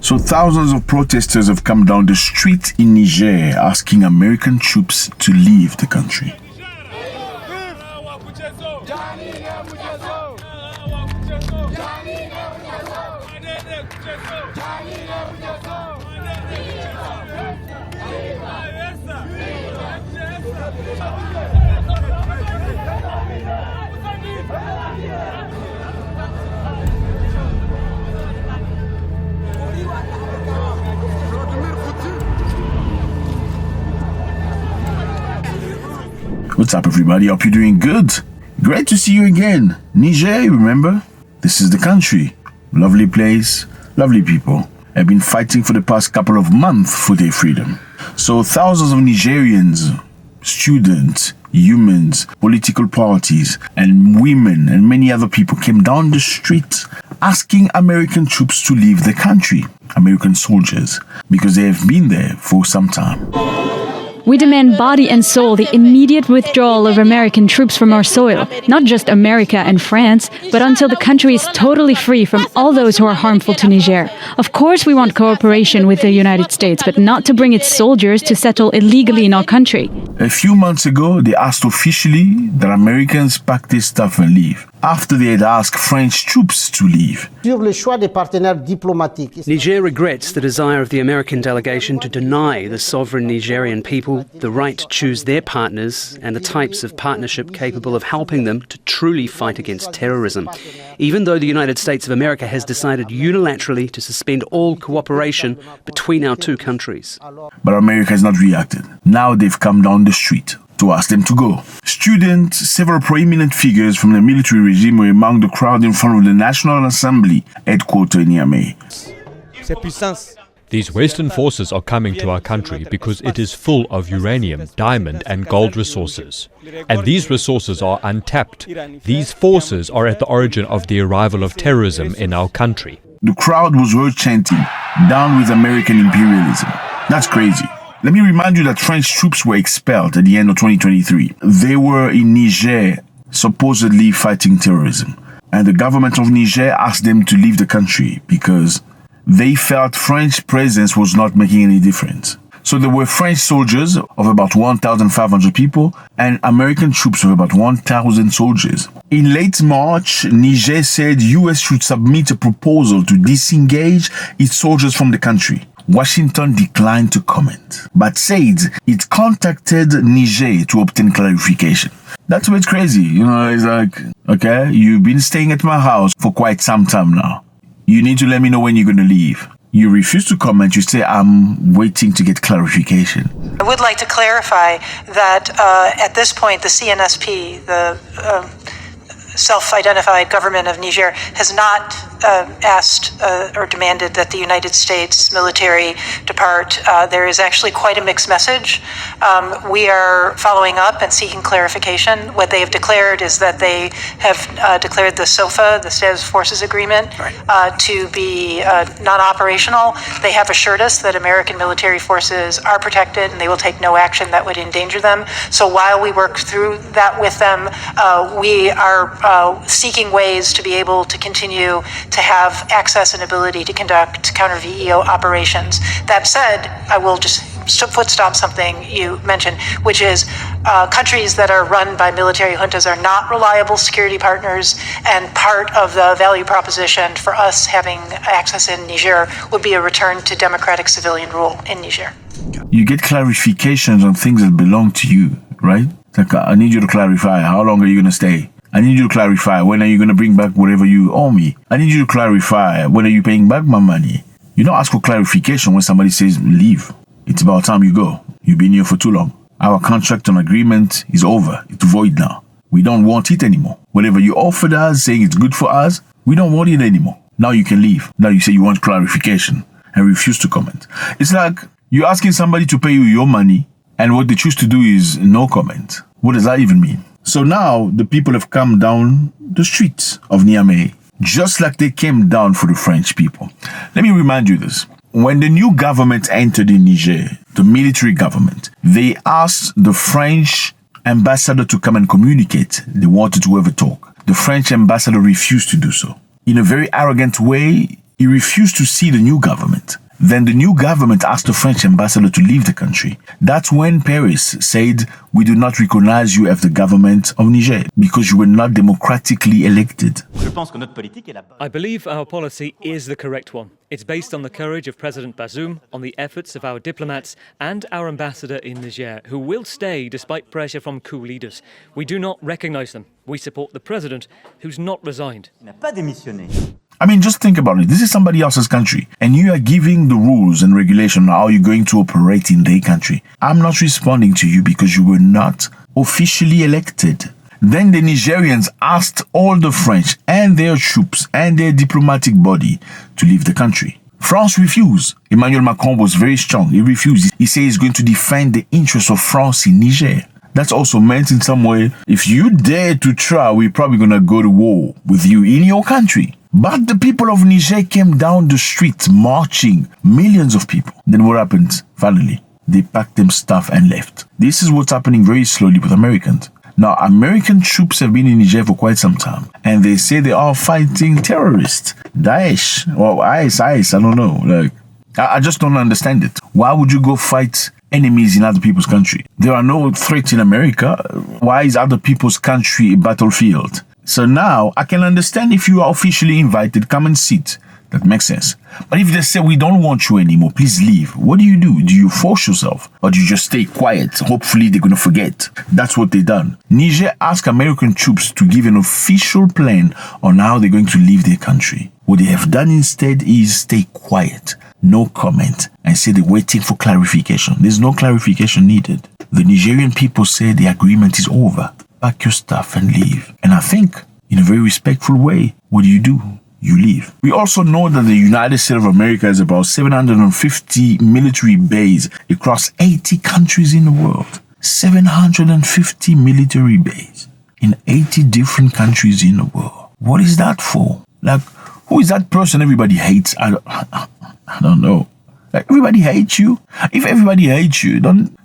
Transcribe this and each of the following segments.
So thousands of protesters have come down the street in Niger asking American troops to leave the country. What's up, everybody? Hope you're doing good. Great to see you again. Niger, remember? This is the country. Lovely place, lovely people. Have been fighting for the past couple of months for their freedom. So thousands of Nigerians, students, humans, political parties, and women, and many other people came down the street asking American troops to leave the country, American soldiers, because they have been there for some time. We demand body and soul the immediate withdrawal of American troops from our soil, not just America and France, but until the country is totally free from all those who are harmful to Niger. Of course we want cooperation with the United States, but not to bring its soldiers to settle illegally in our country. A few months ago, they asked officially that Americans pack their stuff and leave, after they had asked French troops to leave. Niger regrets the desire of the American delegation to deny the sovereign Nigerian people the right to choose their partners and the types of partnership capable of helping them to truly fight against terrorism. Even though the United States of America has decided unilaterally to suspend all cooperation between our two countries. But America has not reacted. Now they've come down the street to ask them to go. Students, several prominent figures from the military regime were among the crowd in front of the National Assembly headquarters in Niamey. These Western forces are coming to our country because it is full of uranium, diamond and gold resources. And these resources are untapped. These forces are at the origin of the arrival of terrorism in our country. The crowd was heard chanting, "Down with American imperialism." That's crazy. Let me remind you that French troops were expelled at the end of 2023. They were in Niger, supposedly fighting terrorism. And the government of Niger asked them to leave the country because they felt French presence was not making any difference. So there were French soldiers of about 1,500 people and American troops of about 1,000 soldiers. In late March, Niger said US should submit a proposal to disengage its soldiers from the country. Washington declined to comment, but said it contacted Niger to obtain clarification. That's a bit crazy, it's like, okay, you've been staying at my house for quite some time now. You need to let me know when you're going to leave. You refuse to comment. You say, I'm waiting to get clarification. I would like to clarify that at this point, the CNSP, the self-identified government of Niger, has not asked or demanded that the United States military depart. There is actually quite a mixed message. We are following up and seeking clarification. What they have declared is that they have declared the SOFA, the Status of Forces Agreement, to be non-operational. They have assured us that American military forces are protected and they will take no action that would endanger them. So while we work through that with them, we are seeking ways to be able to continue to have access and ability to conduct counter-VEO operations. That said, I will just foot stomp something you mentioned, which is countries that are run by military juntas are not reliable security partners, and part of the value proposition for us having access in Niger would be a return to democratic civilian rule in Niger. You get clarifications on things that belong to you, right? Like, I need you to clarify, how long are you going to stay? I need you to clarify, when are you going to bring back whatever you owe me? I need you to clarify, when are you paying back my money? You don't ask for clarification when somebody says leave. It's about time you go. You've been here for too long. Our contract and agreement is over. It's void now. We don't want it anymore. Whatever you offered us, saying it's good for us, we don't want it anymore. Now you can leave. Now you say you want clarification and refuse to comment. It's like you're asking somebody to pay you your money, and what they choose to do is no comment. What does that even mean? So now the people have come down the streets of Niamey, just like they came down for the French people. Let me remind you this. When the new government entered in Niger, the military government, they asked the French ambassador to come and communicate. They wanted to have a talk. The French ambassador refused to do so. In a very arrogant way, He refused to see the new government. Then the new government asked the French ambassador to leave the country. That's when Paris said, we do not recognize you as the government of Niger because you were not democratically elected. I believe our policy is the correct one. It's based on the courage of President Bazoum, on the efforts of our diplomats and our ambassador in Niger, who will stay despite pressure from coup leaders. We do not recognize them. We support the president, who's not resigned. I mean, just think about it. This is somebody else's country, and you are giving the rules and regulation on how you're going to operate in their country. I'm not responding to you because you were not officially elected. Then the Nigerians asked all the French and their troops and their diplomatic body to leave the country. France refused. Emmanuel Macron was very strong. He refused. He said he's going to defend the interests of France in Niger. That's also meant in some way, if you dare to try, we're probably going to go to war with you in your country. But the people of Niger came down the streets marching, millions of people. Then what happened? Finally, they packed them stuff and left. This is what's happening very slowly with Americans. Now, American troops have been in Niger for quite some time, and they say they are fighting terrorists. Daesh, or IS, I don't know. I just don't understand it. Why would you go fight enemies in other people's country? There are no threats in America. Why is other people's country a battlefield? So now I can understand if you are officially invited, come and sit. That makes sense. But if they say we don't want you anymore, please leave. What do? Do you force yourself? Or do you just stay quiet? Hopefully they're going to forget. That's what they done. Niger asked American troops to give an official plan on how they're going to leave their country. What they have done instead is stay quiet, no comment, and say they're waiting for clarification. There's no clarification needed. The Nigerian people say the agreement is over. Pack your stuff and leave. And I think, in a very respectful way, what do? You leave. We also know that the United States of America has about 750 military bases across 80 countries in the world. 750 military bases in 80 different countries in the world. What is that for? Who is that person everybody hates? I don't know. Everybody hates you. If everybody hates you,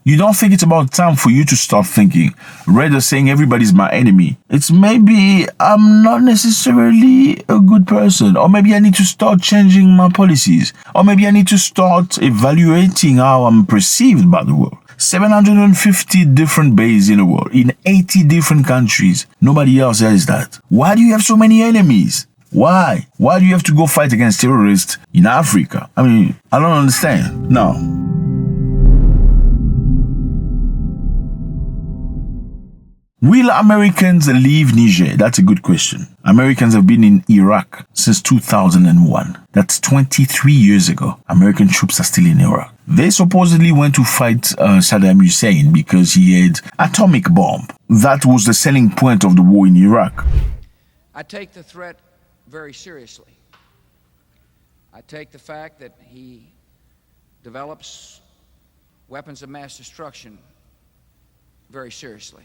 you don't think it's about time for you to start thinking, rather saying everybody's my enemy. It's maybe I'm not necessarily a good person, or maybe I need to start changing my policies, or maybe I need to start evaluating how I'm perceived by the world. 750 different bases in the world, in 80 different countries. Nobody else has that. Why do you have so many enemies? Why? Why do you have to go fight against terrorists in Africa? I mean, I don't understand. No. Will Americans leave Niger? That's a good question. Americans have been in Iraq since 2001. That's 23 years ago. American troops are still in Iraq. They supposedly went to fight Saddam Hussein because he had atomic bomb. That was the selling point of the war in Iraq. I take the threat very seriously. I take the fact that he develops weapons of mass destruction very seriously.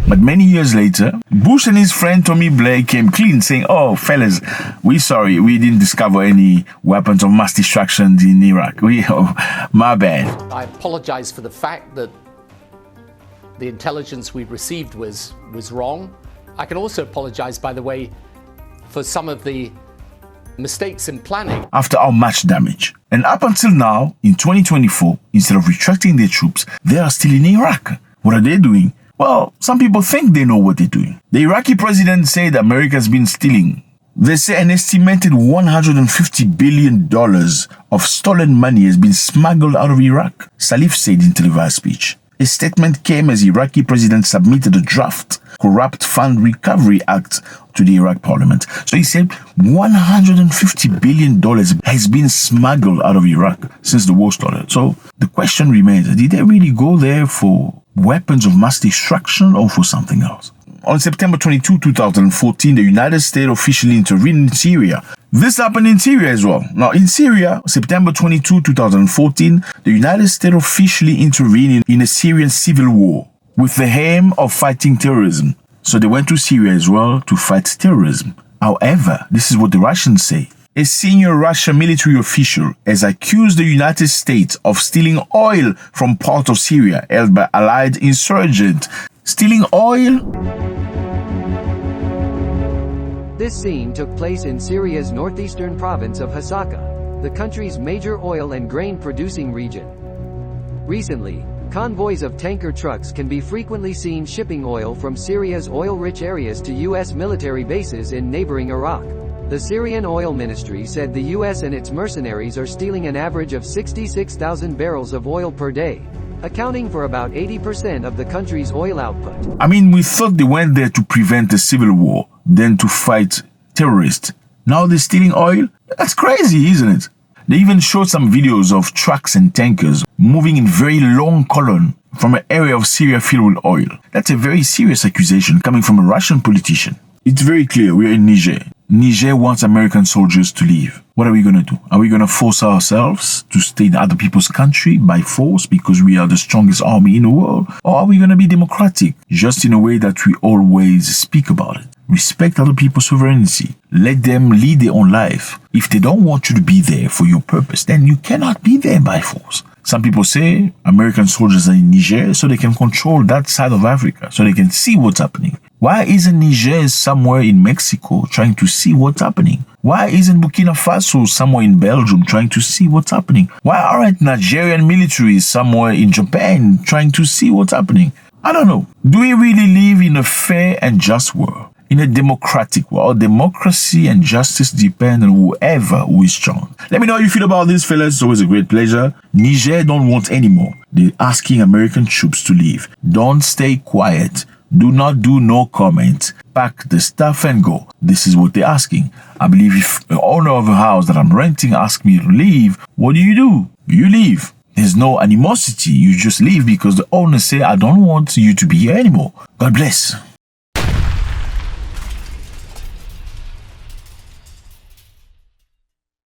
But many years later, Bush and his friend Tommy Blair came clean, saying, "Oh, fellas, we're sorry, we didn't discover any weapons of mass destruction in Iraq. My bad." I apologize for the fact that the intelligence we received was wrong. I can also apologize, by the way, for some of the mistakes in planning. After our much damage. And up until now, in 2024, instead of retracting their troops, they are still in Iraq. What are they doing? Well, some people think they know what they're doing. The Iraqi president said America's been stealing. They say an estimated $150 billion of stolen money has been smuggled out of Iraq, Salif said in televised speech. A statement came as Iraqi president submitted a draft Corrupt Fund Recovery Act to the Iraq parliament. So he said $150 billion has been smuggled out of Iraq since the war started. So the question remains, did they really go there for weapons of mass destruction or for something else? On September 22, 2014, the United States officially intervened in Syria. This happened in Syria as well. Now, in Syria, September 22, 2014, the United States officially intervened in a Syrian civil war with the aim of fighting terrorism. So they went to Syria as well to fight terrorism. However, this is what the Russians say. A senior Russian military official has accused the United States of stealing oil from part of Syria held by allied insurgents. Stealing oil? This scene took place in Syria's northeastern province of Hasaka, the country's major oil and grain-producing region. Recently, convoys of tanker trucks can be frequently seen shipping oil from Syria's oil-rich areas to U.S. military bases in neighboring Iraq. The Syrian oil ministry said the U.S. and its mercenaries are stealing an average of 66,000 barrels of oil per day, accounting for about 80% of the country's oil output. I mean, we thought they went there to prevent a civil war, then to fight terrorists. Now they're stealing oil? That's crazy, isn't it? They even showed some videos of trucks and tankers moving in very long column from an area of Syria filled with oil. That's a very serious accusation coming from a Russian politician. It's very clear we're in Niger. Niger wants American soldiers to leave. What are we going to do? Are we going to force ourselves to stay in other people's country by force because we are the strongest army in the world? Or are we going to be democratic, just in a way that we always speak about it? Respect other people's sovereignty. Let them lead their own life. If they don't want you to be there for your purpose, then you cannot be there by force. Some people say American soldiers are in Niger so they can control that side of Africa, so they can see what's happening. Why isn't Niger somewhere in Mexico trying to see what's happening? Why isn't Burkina Faso somewhere in Belgium trying to see what's happening? Why aren't Nigerian militaries somewhere in Japan trying to see what's happening? I don't know. Do we really live in a fair and just world? In a democratic world? Democracy and justice depend on whoever who is strong. Let me know how you feel about this, fellas. It's always a great pleasure. Niger don't want anymore. They're asking American troops to leave. Don't stay quiet. Do not do no comment. Pack the stuff and go. This is what they're asking. I believe if the owner of a house that I'm renting asks me to leave, what do? You leave. There's no animosity. You just leave because the owner say, I don't want you to be here anymore. God bless.